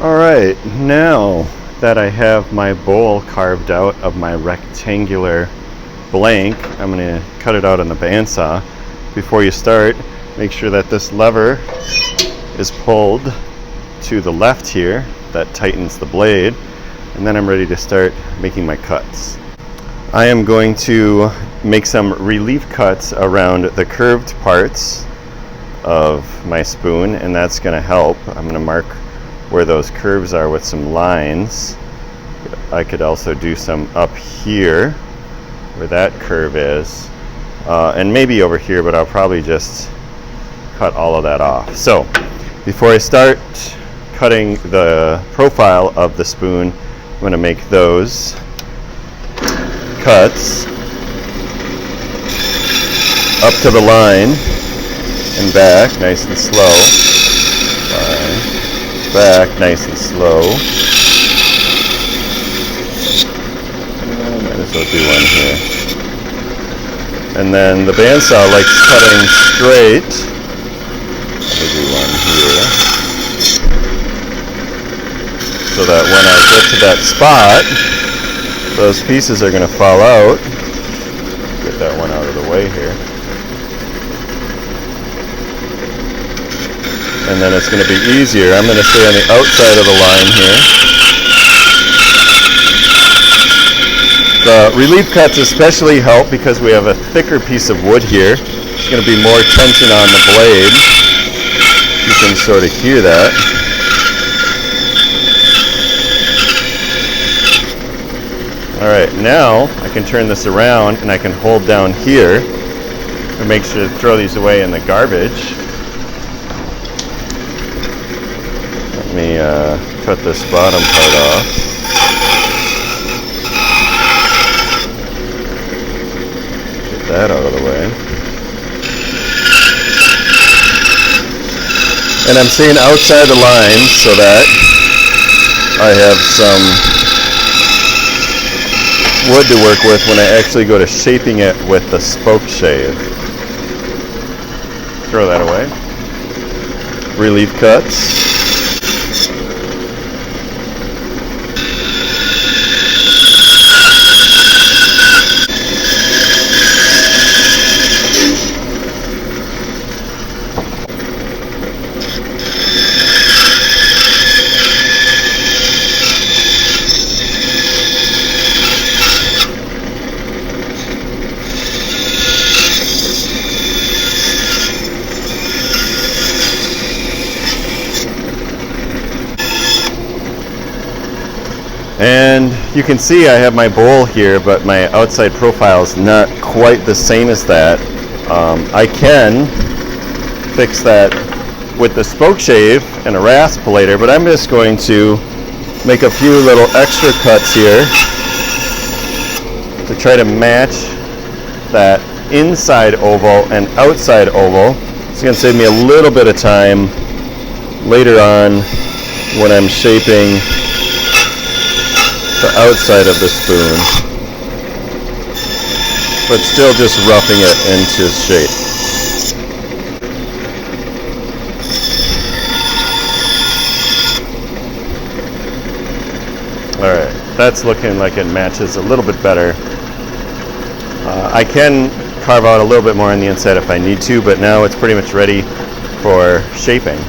Alright, now that I have my bowl carved out of my rectangular blank, I'm going to cut it out on the bandsaw. Before you start, make sure that this lever is pulled to the left here. That tightens the blade, and then I'm ready to start making my cuts. I am going to make some relief cuts around the curved parts of my spoon, and that's going to help. I'm going to mark where those curves are with some lines. I could also do some up here where that curve is, and maybe over here, but I'll probably just cut all of that off. So before I start cutting the profile of the spoon, I'm going to make those cuts up to the line and back, nice and slow. Line, back, nice and slow. Might as well do one here. And then the bandsaw likes cutting straight. I'll do one here. So that when I get to that spot, those pieces are going to fall out. Get that one out of the way here. And then it's going to be easier. I'm going to stay on the outside of the line here. The relief cuts especially help because we have a thicker piece of wood here. There's going to be more tension on the blade. You can sort of hear that. Alright, now I can turn this around and I can hold down here and make sure to throw these away in the garbage. Let me cut this bottom part off. Get that out of the way. And I'm staying outside the line so that I have some wood to work with when I actually go to shaping it with the spoke shave. Throw that away. Relief cuts. And you can see I have my bowl here, but my outside profile is not quite the same as that. I can fix that with the spoke shave and a raspulator, but I'm just going to make a few little extra cuts here to try to match that inside oval and outside oval. It's going to save me a little bit of time later on when I'm shaping the outside of the spoon, but still just roughing it into shape. Alright, that's looking like it matches a little bit better. I can carve out a little bit more on the inside if I need to, but now it's pretty much ready for shaping.